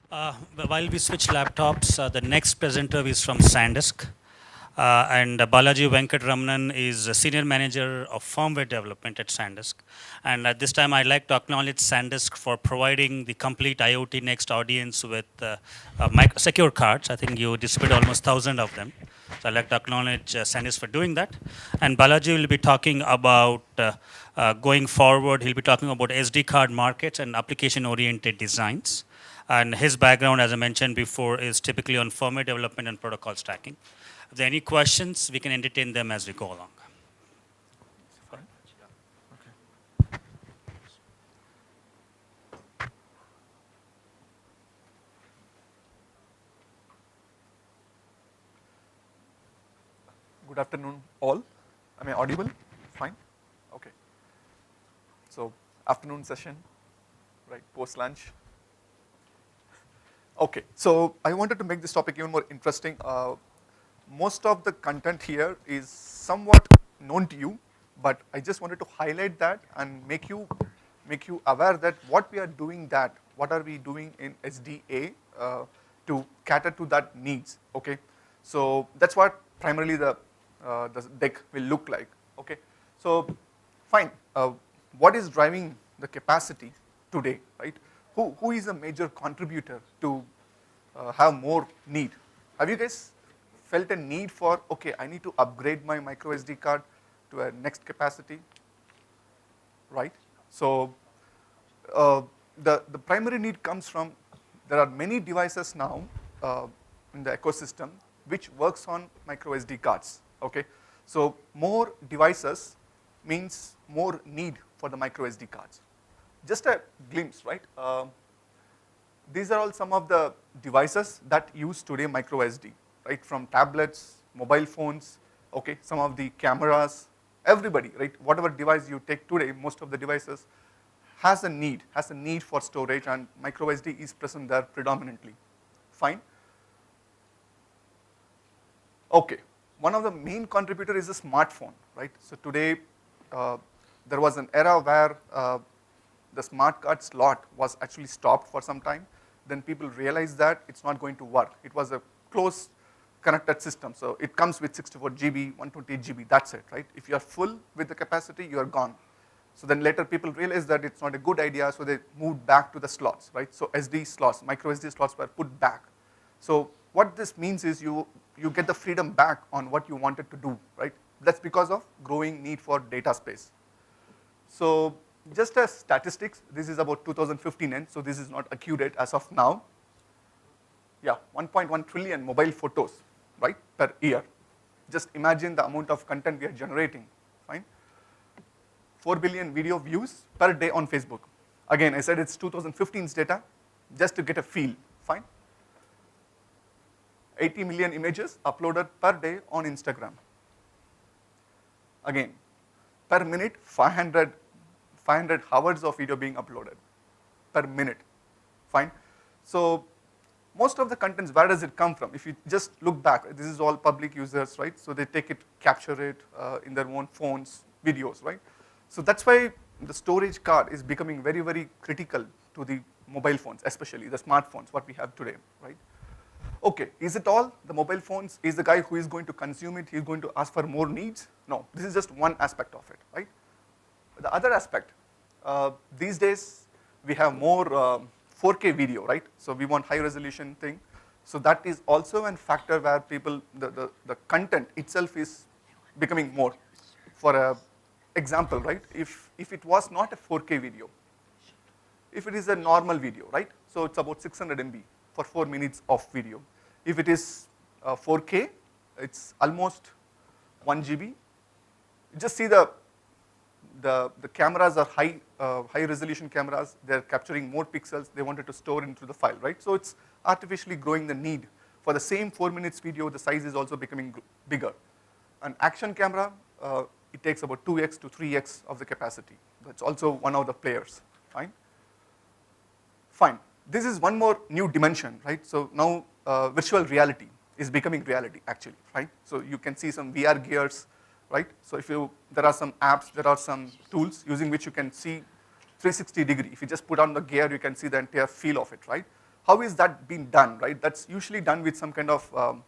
While we switch laptops, the next presenter is from SanDisk. And Balaji Venkatramanan is a senior manager of firmware development at SanDisk. And at this time, I'd like to acknowledge SanDisk for providing the complete IoT Next audience with secure cards. I think you distributed almost 1,000 of them. So I'd like to acknowledge SanDisk for doing that. And Balaji will be talking about going forward. He'll be talking about SD card markets and application-oriented designs. And his background, as I mentioned before, is typically on firmware development and protocol stacking. If there are any questions, we can entertain them as we go along. Fine. Okay. Good afternoon, all. Am I audible? Fine. Okay. So, afternoon session, right? Post lunch. Okay. So, I wanted to make this topic even more interesting. Most of the content here is somewhat known to you, but I just wanted to highlight that and make you aware that what we are doing what are we doing in SDA to cater to that needs, okay? So that's what primarily the deck will look like, okay? So fine, what is driving the capacity today, right? Who is a major contributor to have more need? Have you guys felt a need for, okay, I need to upgrade my micro SD card to a next capacity, right? So the primary need comes from, there are many devices now in the ecosystem which works on micro SD cards, okay? So more devices means more need for the micro SD cards. Just a glimpse, right? These are all some of the devices that use today micro SD. Right, from tablets, mobile phones, okay, some of the cameras, everybody, right, whatever device you take today, most of the devices has a need for storage, and micro SD is present there predominantly. Fine. Okay, one of the main contributor is the smartphone, right? So today, there was an era where the smart card slot was actually stopped for some time. Then people realized that it's not going to work. It was a close connected system. So it comes with 64 GB, 128 GB, that's it, right? If you are full with the capacity, you are gone. So then later people realized that it's not a good idea, so they moved back to the slots, right? So SD slots, micro SD slots were put back. So what this means is you get the freedom back on what you wanted to do, right? That's because of growing need for data space. So just as statistics, this is about 2015 end, so this is not accurate as of now. Yeah, 1.1 trillion mobile photos, right, per year. Just imagine the amount of content we are generating, fine? 4 billion video views per day on Facebook. Again, I said it's 2015's data, just to get a feel, fine? 80 million images uploaded per day on Instagram. Again, per minute, 500 hours of video being uploaded per minute, fine? So most of the contents, where does it come from? If you just look back, this is all public users, right? So they take it, capture it in their own phones, videos, right? So that's why the storage card is becoming very, very critical to the mobile phones, especially the smartphones, what we have today, right? Okay, is it all? The mobile phones is the guy who is going to consume it, he's going to ask for more needs? No, this is just one aspect of it, right? The other aspect, these days we have more 4K video, right? So we want high resolution thing. So that is also a factor where people, the content itself is becoming more. For a example, right? If it was not a 4K video, if it is a normal video, right? So it's about 600 MB for 4 minutes of video. If it is 4K, it's almost 1 GB. You just see the cameras are high resolution cameras. They're capturing more pixels. They wanted to store into the file, right? So it's artificially growing the need. For the same 4 minutes video, the size is also becoming bigger. An action camera, it takes about 2x to 3x of the capacity. That's also one of the players, fine? Fine. This is one more new dimension, right? So now virtual reality is becoming reality, actually, right? So you can see some VR gears, right? So there are some apps, there are some tools using which you can see 360 degree. If you just put on the gear, you can see the entire feel of it, right? how is that being done, right? That's usually done with some kind of,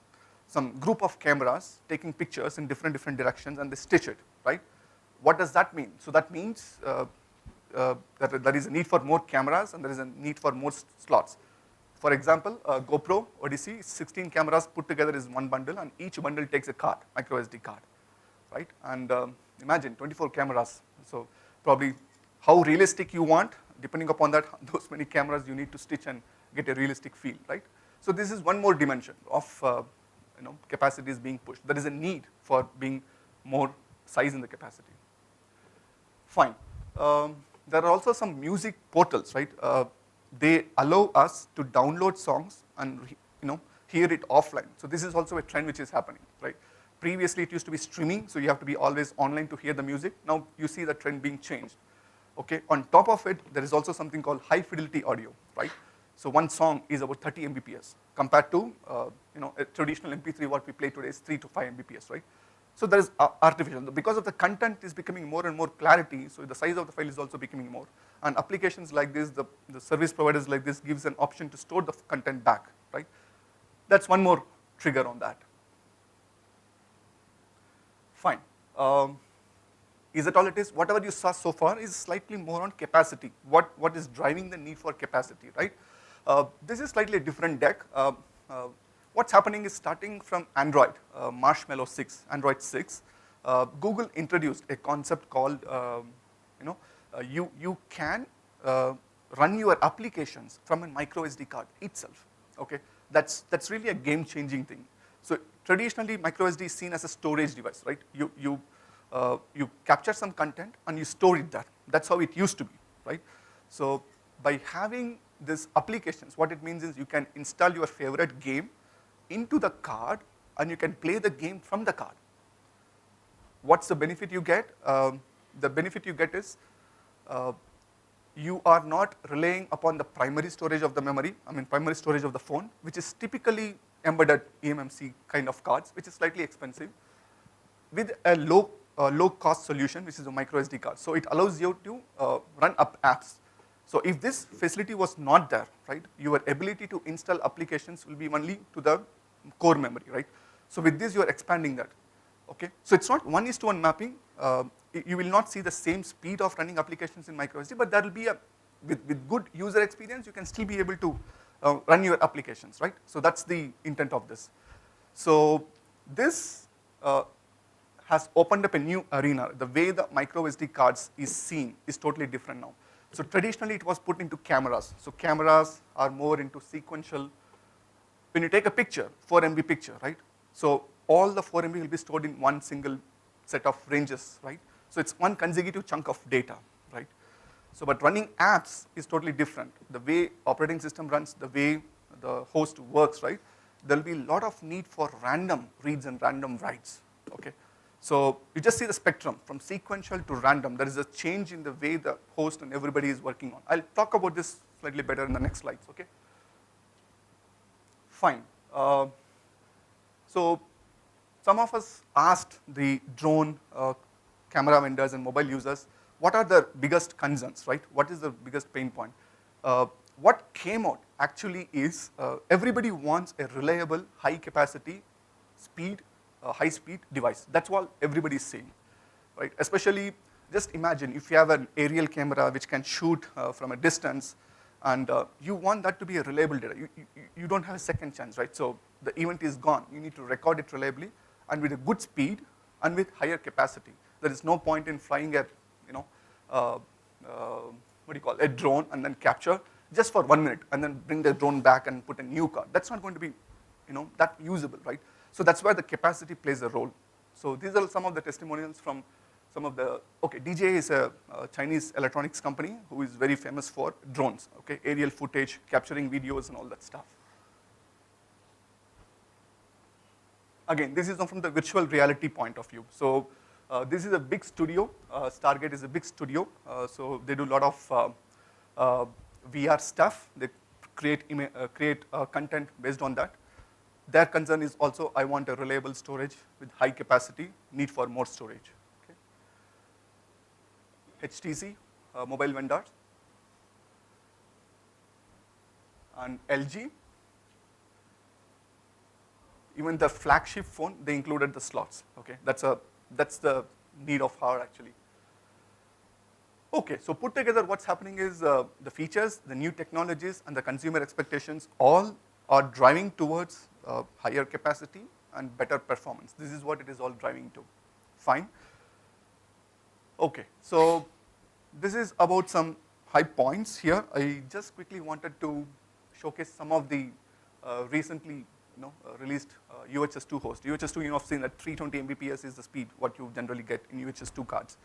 some group of cameras taking pictures in different directions and they stitch it, right? What does that mean? So that means that there is a need for more cameras and there is a need for more slots. For example, GoPro Odyssey, 16 cameras put together is one bundle, and each bundle takes a card, micro SD card, right? And imagine 24 cameras. So probably how realistic you want, depending upon that, those many cameras you need to stitch and get a realistic feel, right? So this is one more dimension of capacity is being pushed. There is a need for being more size in the capacity. Fine. There are also some music portals, right? They allow us to download songs and hear it offline. So this is also a trend which is happening, right? Previously it used to be streaming, so you have to be always online to hear the music. Now you see the trend being changed. Okay. On top of it, there is also something called high fidelity audio, right? So one song is about 30 Mbps compared to a traditional MP3 what we play today is 3 to 5 Mbps, right? So there is artificial. Because of the content is becoming more and more clarity, so the size of the file is also becoming more. And applications like this, the service providers like this gives an option to store the content back, right? That's one more trigger on that. Fine. Is that all it is? Whatever you saw so far is slightly more on capacity. What is driving the need for capacity, right? This is slightly a different deck. What's happening is starting from Android, Marshmallow 6, Android 6, Google introduced a concept called, you can run your applications from a micro SD card itself, okay? That's really a game-changing thing. So traditionally, micro SD is seen as a storage device, right? You capture some content and you store it there. That's how it used to be, right? So by having these applications, what it means is you can install your favorite game into the card and you can play the game from the card. What's the benefit you get? The benefit you get is you are not relying upon the primary storage of the memory, primary storage of the phone, which is typically embedded eMMC kind of cards, which is slightly expensive, with a low cost solution, which is a micro SD card. So it allows you to run up apps. So if this facility was not there, right, your ability to install applications will be only to the core memory, right? So with this, you are expanding that, okay? So it's not 1:1 mapping. You will not see the same speed of running applications in micro SD, but there will be with good user experience, you can still be able to run your applications, right? So that's the intent of this. So this has opened up a new arena. The way the micro SD cards is seen is totally different now. So traditionally, it was put into cameras. So cameras are more into sequential. When you take a picture, 4 MB picture, right? So all the 4 MB will be stored in one single set of ranges, right? So it's one consecutive chunk of data, right? So but running apps is totally different. The way operating system runs, the way the host works, right? There'll be a lot of need for random reads and random writes, okay? So you just see the spectrum from sequential to random. There is a change in the way the host and everybody is working on. I'll talk about this slightly better in the next slides, okay? Fine. So some of us asked the drone camera vendors and mobile users, what are the biggest concerns, right? What is the biggest pain point? What came out actually is everybody wants a reliable, high capacity, high speed device. That's what everybody is saying, right? Especially, just imagine if you have an aerial camera which can shoot from a distance, and you want that to be a reliable data. You don't have a second chance, right? So the event is gone. You need to record it reliably and with a good speed and with higher capacity. There is no point in flying a, a drone and then capture just for 1 minute and then bring the drone back and put a new card. That's not going to be, that usable, right? So that's where the capacity plays a role. So these are some of the testimonials from some of the, DJI is a Chinese electronics company who is very famous for drones, aerial footage, capturing videos and all that stuff. Again, this is from the virtual reality point of view. So this is a big studio. Stargate is a big studio. So they do a lot of VR stuff. They create content based on that. Their concern is also, I want a reliable storage with high capacity, need for more storage. HTC, mobile vendors. and LG. Even the flagship phone, they included the slots. Okay, that's the need of hardware actually. Okay, so put together what's happening is the features, the new technologies, and the consumer expectations all are driving towards higher capacity and better performance. This is what it is all driving to. Fine. Okay, so this is about some high points here. I just quickly wanted to showcase some of the recently released UHS-2 host. UHS-2, you have seen that 320 Mbps is the speed what you generally get in UHS-2 cards.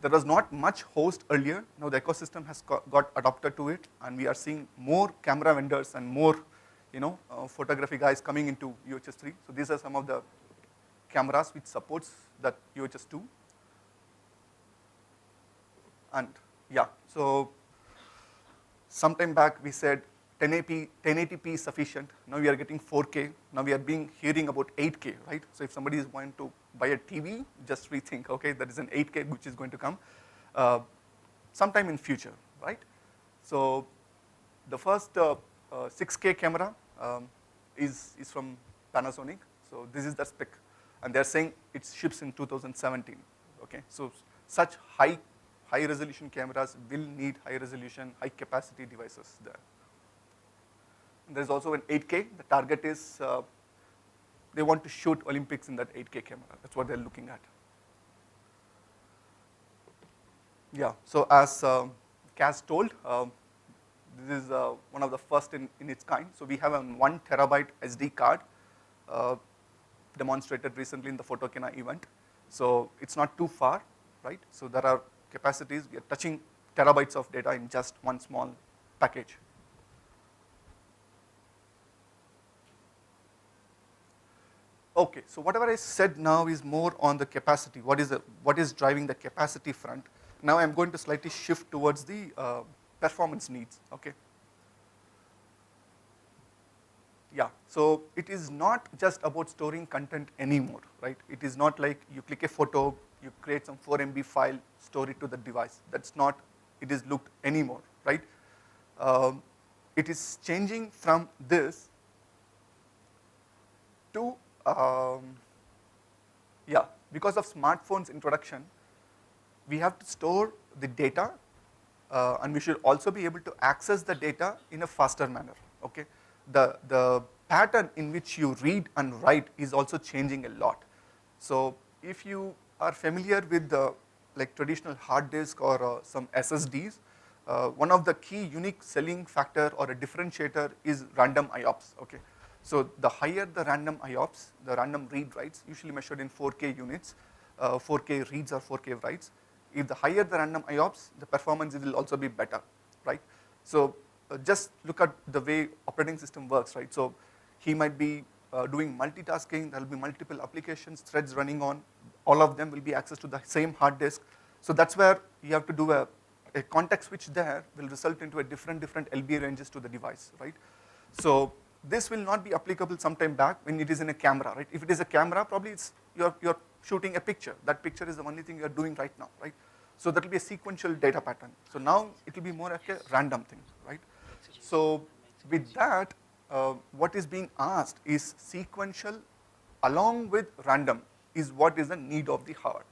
There was not much host earlier. Now the ecosystem has got adopted to it, and we are seeing more camera vendors and more, photography guys coming into UHS-3. So these are some of the cameras which supports that UHS-2. And yeah, so sometime back we said 1080p is sufficient. Now we are getting 4K. Now we are hearing about 8K, right? So if somebody is going to buy a TV, just rethink, okay, there is an 8K which is going to come sometime in future, right? So the first 6K camera is from Panasonic. So this is the spec, and they're saying it ships in 2017. Okay, so such high resolution cameras will need high resolution, high capacity devices there. And there's also an 8K. The target is they want to shoot Olympics in that 8K camera. That's what they're looking at. Yeah, so as Kaz told, this is one of the first in its kind. So we have a 1 terabyte SD card demonstrated recently in the Photokina event. So it's not too far, right? So there are capacities, we are touching terabytes of data in just one small package. Okay, so whatever I said now is more on the capacity. What is driving the capacity front? Now I'm going to slightly shift towards the performance needs. Okay. Yeah, so it is not just about storing content anymore, right? It is not like you click a photo, you create some 4 MB file, store it to the device. That's not it is looked anymore, right? It is changing from this to yeah, because of smartphones introduction, we have to store the data, and we should also be able to access the data in a faster manner. Okay, the pattern in which you read and write is also changing a lot. So if you are familiar with the traditional hard disk or some SSDs, one of the key unique selling factor or a differentiator is random IOPS. Okay. So the higher the random IOPS, the random read writes, usually measured in 4K units, 4K reads or 4K writes. If the higher the random IOPS, the performance will also be better, right? So just look at the way operating system works, right? So he might be doing multitasking, there will be multiple applications, threads running on, all of them will be access to the same hard disk. So that's where you have to do a context switch there will result into a different LBA ranges to the device, right? So this will not be applicable sometime back when it is in a camera, right? If it is a camera, probably it's you're shooting a picture. That picture is the only thing you're doing right now, right? So that will be a sequential data pattern. So now it will be more like a random thing, right? So with that, what is being asked is sequential along with random is what is the need of the hardware.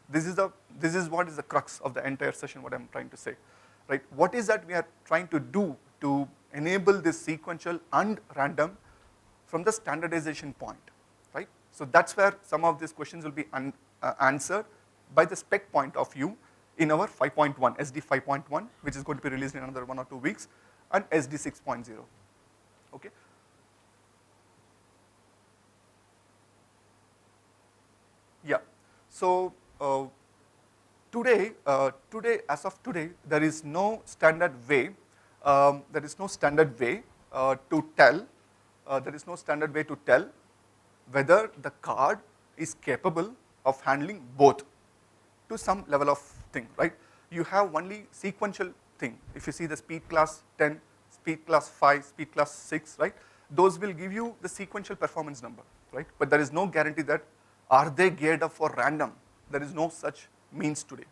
This is what is the crux of the entire session, what I'm trying to say, right? What is that we are trying to do to enable this sequential and random from the standardization point, right? So that's where some of these questions will be answered by the spec point of view in our 5.1, SD 5.1, which is going to be released in another 1 or 2 weeks, and SD 6.0, okay? Yeah, so today, as of today, there is no standard way to tell whether the card is capable of handling both to some level of thing, right? You have only sequential thing. If you see the speed class 10, speed class 5, speed class 6, right? Those will give you the sequential performance number, right? But there is no guarantee that are they geared up for random. There is no such means today.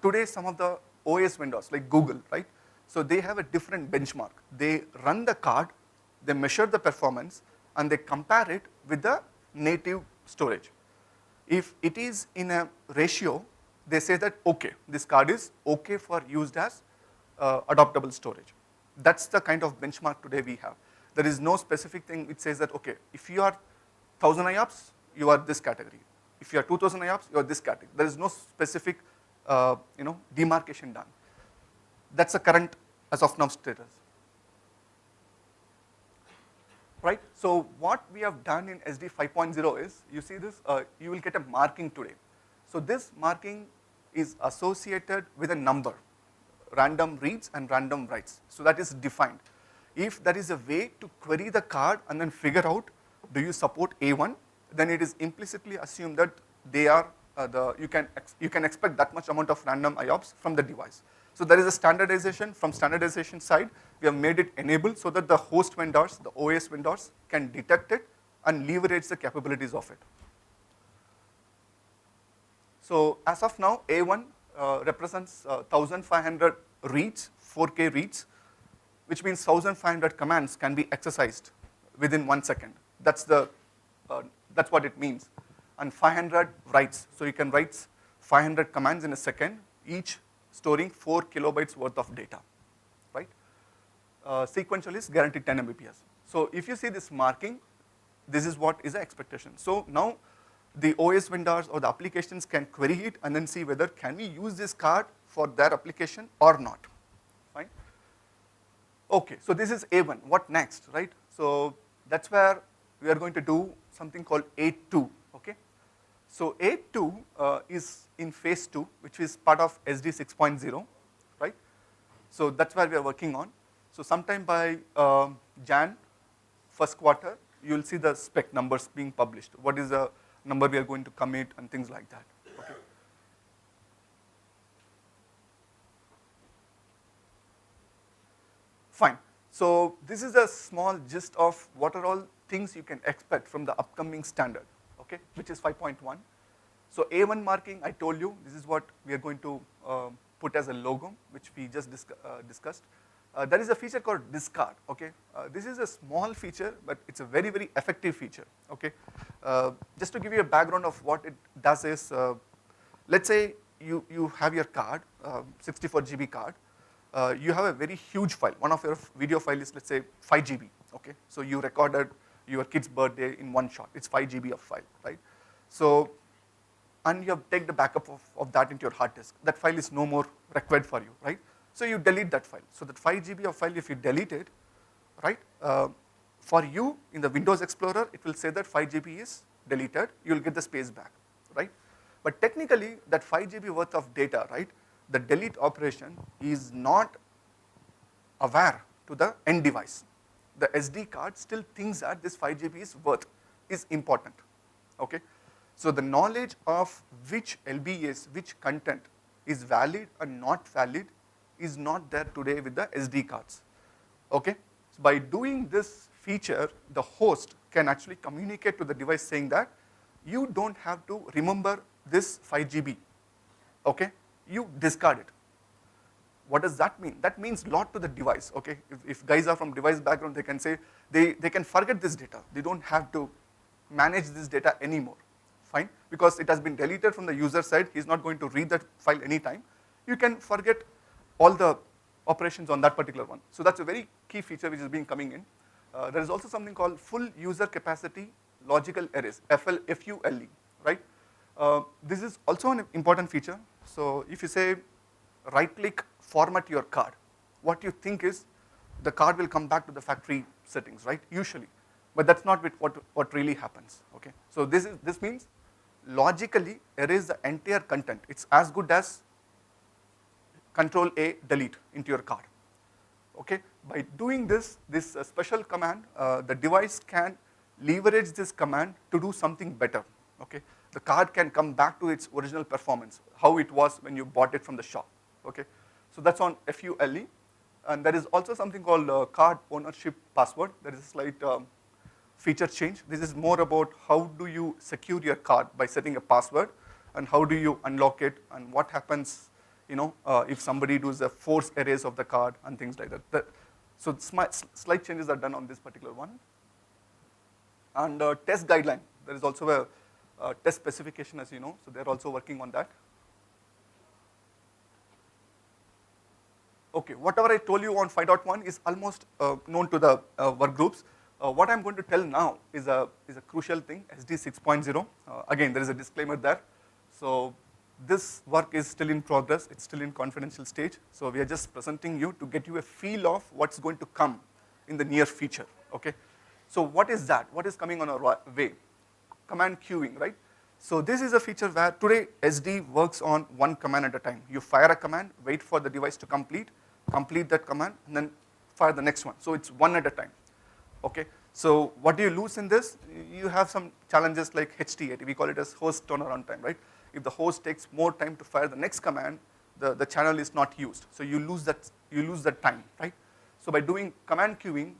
Today, some of the OS vendors like Google, right? So they have a different benchmark. They run the card, they measure the performance, and they compare it with the native storage. If it is in a ratio, they say that, okay, this card is okay for used as adoptable storage. That's the kind of benchmark today we have. There is no specific thing which says that, okay, if you are 1000 IOPS, you are this category. If you are 2000 IOPS, you are this category. There is no specific demarcation done. That's the current, as of now, status. Right? So what we have done in SD 5.0 is, you see this, you will get a marking today. So this marking is associated with a number, random reads and random writes. So that is defined. If there is a way to query the card and then figure out, do you support A1, then it is implicitly assumed that they are you can expect that much amount of random IOPS from the device. So there is a standardization. From standardization side, we have made it enabled so that the host vendors, the OS vendors, can detect it and leverage the capabilities of it. So as of now, A1 represents 1500 reads, 4K reads, which means 1500 commands can be exercised within 1 second. That's what it means. And 500 writes. So you can write 500 commands in a second, each storing 4 kilobytes worth of data, right? Sequential is guaranteed 10 Mbps. So if you see this marking, this is what is the expectation. So now the OS vendors or the applications can query it and then see whether can we use this card for their application or not, fine? Okay, so this is A1, what next, right? So that's where we are going to do something called A2, okay? So A2 is in phase 2, which is part of SD 6.0, right? So that's where we are working on. So sometime by Jan, first quarter, you'll see the spec numbers being published. What is the number we are going to commit and things like that, okay? Fine. So this is a small gist of what are all things you can expect from the upcoming standard, okay, which is 5.1. So A1 marking, I told you, this is what we are going to put as a logo, which we just discussed. There is a feature called discard, okay. This is a small feature, but it's a very, very effective feature, okay. Just to give you a background of what it does is, let's say you have your card, 64 GB card. You have a very huge file. One of your video file is, let's say, 5 GB, okay. So you recorded your kid's birthday in one shot. It's 5 GB of file, right? So, and you have taken the backup of that into your hard disk. That file is no more required for you, right? So you delete that file. So that 5 GB of file, if you delete it, right, for you in the Windows Explorer, it will say that 5 GB is deleted. You'll get the space back, right? But technically, that 5 GB worth of data, right, the delete operation is not aware to the end device. The SD card still thinks that this 5 GB is important, okay? So the knowledge of which LBAs, which content is valid and not valid is not there today with the SD cards, okay? So by doing this feature, the host can actually communicate to the device saying that you don't have to remember this 5 GB, okay? You discard it. What does that mean? That means a lot to the device, okay? If guys are from device background, they can say, they can forget this data. They don't have to manage this data anymore, fine? Because it has been deleted from the user side, he's not going to read that file anytime. You can forget all the operations on that particular one. So that's a very key feature which is being coming in. There is also something called full user capacity logical arrays, FULE, right? This is also an important feature. So if you say right-click, format your card, what you think is the card will come back to the factory settings, right? Usually, but that's not what really happens. Okay. So this means logically erase the entire content. It's as good as Control A delete into your card. Okay. By doing this special command, the device can leverage this command to do something better. Okay. The card can come back to its original performance, how it was when you bought it from the shop, okay? So that's on FULE, and there is also something called card ownership password. There is a slight feature change. This is more about how do you secure your card by setting a password, and how do you unlock it, and what happens if somebody does a force erase of the card and things like that. So slight changes are done on this particular one. And test guideline, there is also a test specification, as you know, so they're also working on that. Okay, whatever I told you on 5.1 is almost known to the work groups. What I'm going to tell now is a crucial thing, SD 6.0. Again, there is a disclaimer there. So this work is still in progress, it's still in confidential stage. So we are just presenting you to get you a feel of what's going to come in the near future, okay? So what is that? What is coming on our way? Command queuing, right? So this is a feature where today SD works on one command at a time. You fire a command, wait for the device to complete that command, and then fire the next one. So it's one at a time, okay? So what do you lose in this? You have some challenges like HTAT, we call it as host turnaround time, right? If the host takes more time to fire the next command, the channel is not used. So you lose that time, right? So by doing command queuing,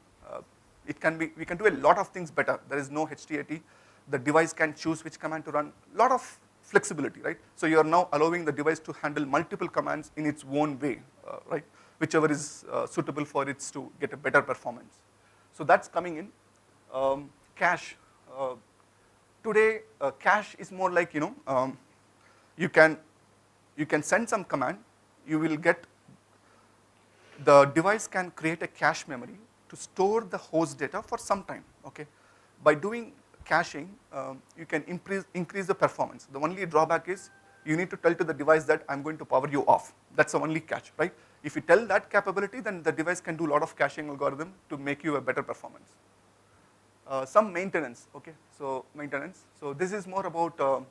we can do a lot of things better. There is no HTAT. The device can choose which command to run. A lot of flexibility, right? So you are now allowing the device to handle multiple commands in its own way, right? Whichever is suitable for it to get a better performance. So that's coming in. Cache. Today, cache is more like, you can send some command. You will get, the device can create a cache memory to store the host data for some time, okay? By doing caching, you can increase the performance. The only drawback is you need to tell to the device that I'm going to power you off. That's the only catch, right? If you tell that capability, then the device can do a lot of caching algorithm to make you a better performance. Some maintenance, okay? So maintenance. So this is more about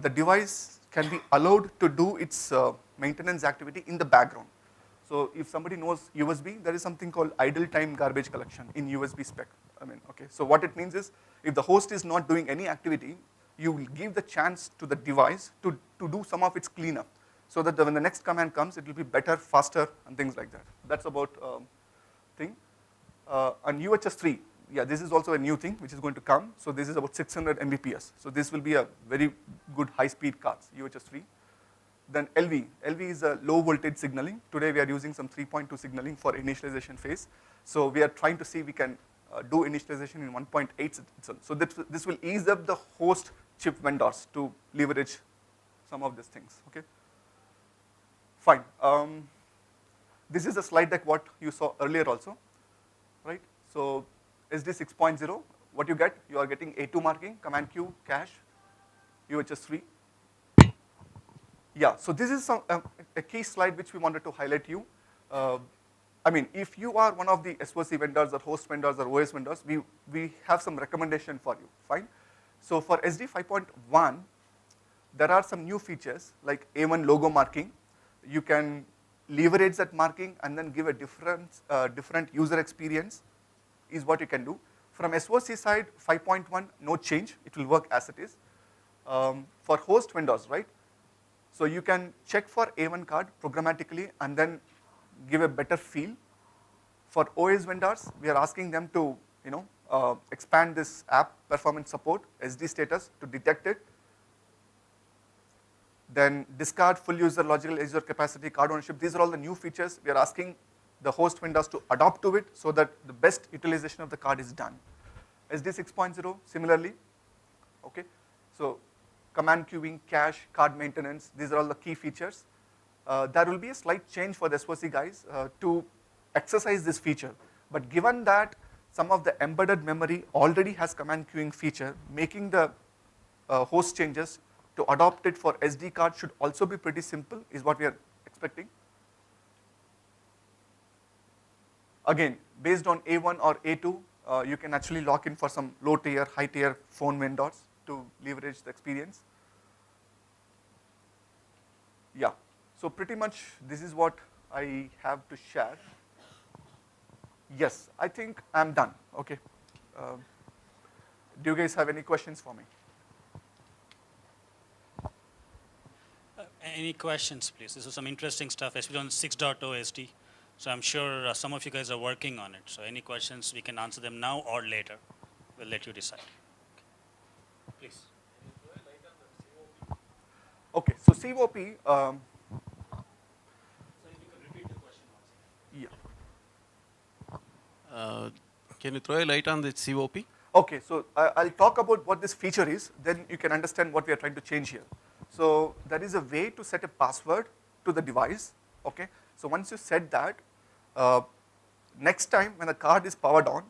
the device can be allowed to do its maintenance activity in the background. So if somebody knows USB, there is something called idle time garbage collection in USB spec. Okay. So what it means is, if the host is not doing any activity, you will give the chance to the device to do some of its cleanup, so that when the next command comes, it will be better, faster, and things like that. That's about thing. And UHS 3, yeah, this is also a new thing which is going to come. So this is about 600 Mbps. So this will be a very good high-speed cards, UHS 3. Then LV. LV is a low voltage signaling. Today we are using some 3.2 signaling for initialization phase. So we are trying to see we can do initialization in 1.8 itself. So this will ease up the host chip vendors to leverage some of these things, okay? Fine. This is a slide deck what you saw earlier also, right? So SD 6.0, what you get? You are getting A2 marking, command queue, cache, UHS 3. Yeah, so this is a key slide which we wanted to highlight you. If you are one of the SOC vendors or host vendors or OS vendors, we have some recommendation for you, fine? So for SD 5.1, there are some new features like A1 logo marking. You can leverage that marking and then give a different user experience is what you can do. From SOC side, 5.1, no change. It will work as it is. For host vendors, right? So you can check for A1 card programmatically and then give a better feel. For OS vendors, we are asking them to expand this app performance support, SD status, to detect it. Then discard full user, logical user capacity, card ownership. These are all the new features. We are asking the host vendors to adopt to it so that the best utilization of the card is done. SD 6.0, similarly, okay? So command queuing, cache, card maintenance, these are all the key features. There will be a slight change for the SOC guys to exercise this feature. But given that some of the embedded memory already has command queuing feature, making the host changes to adopt it for SD card should also be pretty simple, is what we are expecting. Again, based on A1 or A2, you can actually lock in for some low tier, high tier phone vendors to leverage the experience. Yeah, so pretty much this is what I have to share. Yes, I think I'm done, okay. Do you guys have any questions for me? Any questions, please? This is some interesting stuff, especially on 6.0 SD. So I'm sure some of you guys are working on it. So any questions, we can answer them now or later. We'll let you decide. Please. Okay, so COP, Uh, can you throw a light on the COP? Okay, so I'll talk about what this feature is, then you can understand what we are trying to change here. So there is a way to set a password to the device, okay? So once you set that, uh, next time when the card is powered on,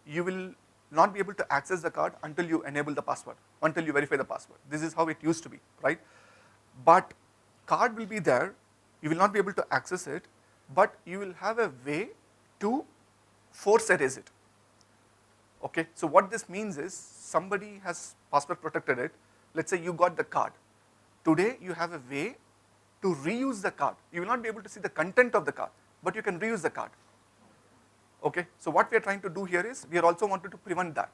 you will not be able to access the card until you enable the password, until you verify the password. This is how it used to be, right? But card will be there, you will not be able to access it, but you will have a way to force erase it. Okay, so what this means is somebody has password protected it. Let's say you got the card. Today you have a way to reuse the card. You will not be able to see the content of the card, but you can reuse the card. Okay, so what we are trying to do here is we are also wanted to prevent that,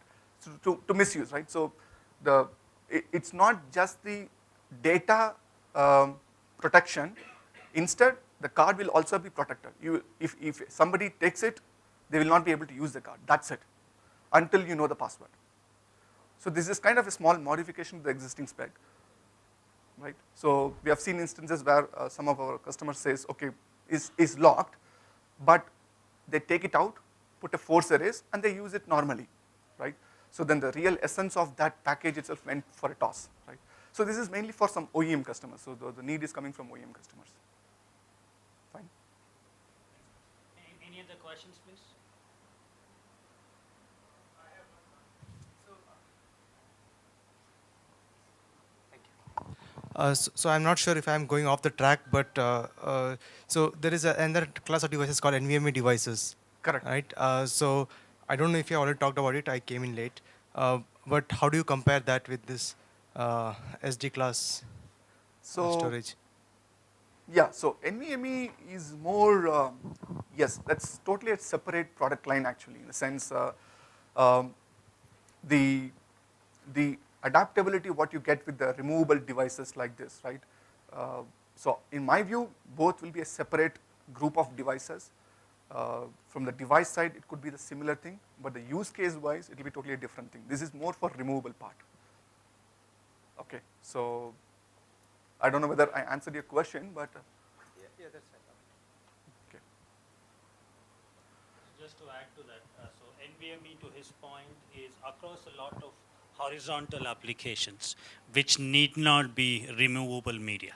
so to misuse, right? So it's not just the data protection. Instead, the card will also be protected. If somebody takes it, they will not be able to use the card. That's it, until you know the password. So this is kind of a small modification to the existing spec, right? So we have seen instances where some of our customers says, okay, is locked, but they take it out, put a force erase, and they use it normally, right? So then the real essence of that package itself went for a toss, right? So this is mainly for some OEM customers. So the need is coming from OEM customers. Fine. Any other questions, please? So I'm not sure if I'm going off the track, but so there is another class of devices called NVMe devices. Correct. Right. So I don't know if you already talked about it. I came in late. But how do you compare that with this SD class storage? Yeah, so NVMe is more, yes, that's totally a separate product line actually, in the sense um, the adaptability what you get with the removable devices like this, right? So in my view, both will be a separate group of devices. From the device side, it could be the similar thing, but the use case wise, it will be totally a different thing. This is more for removable part. Okay, so I don't know whether I answered your question, but Yeah, that's right. okay. Just to add to that, so NVMe, to his point, is across a lot of horizontal applications which need not be removable media.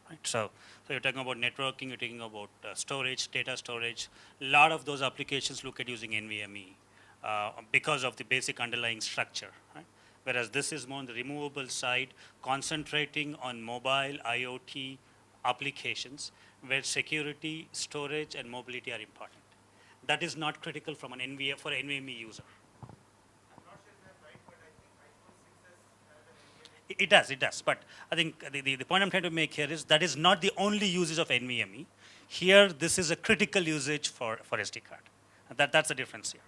Right? So you're talking about networking, you're talking about storage, data storage. A lot of those applications look at using NVMe because of the basic underlying structure. Right? Whereas this is more on the removable side, concentrating on mobile IoT applications where security, storage, and mobility are important. That is not critical from an NVMe for an NVMe user. It does. But I think the point I'm trying to make here is that is not the only usage of NVMe. Here, this is a critical usage for SD card. That's the difference here.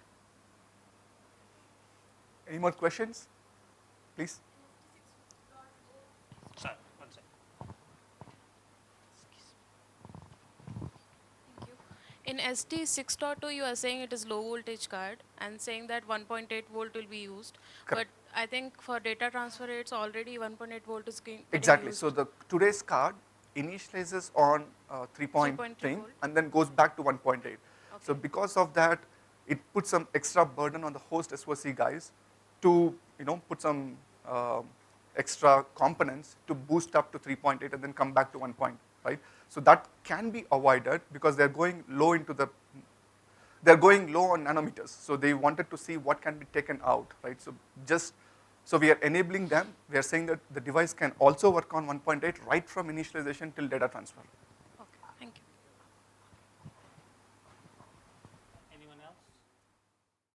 Any more questions? Please. Sorry, one second. Thank you. In SD 6.2, you are saying it is low voltage card and saying that 1.8 volt will be used. Correct. But I think for data transfer, it's already 1.8 volt is getting Exactly. used. So the today's card initializes on 3.3 volt. and then goes back to 1.8. So Okay. because of that, it puts some extra burden on the host SOC guys to put some extra components to boost up to 3.8 and then come back to 1 point, right? So that can be avoided because they're going low on nanometers. So they wanted to see what can be taken out, right? So we are enabling them. We are saying that the device can also work on 1.8 right from initialization till data transfer.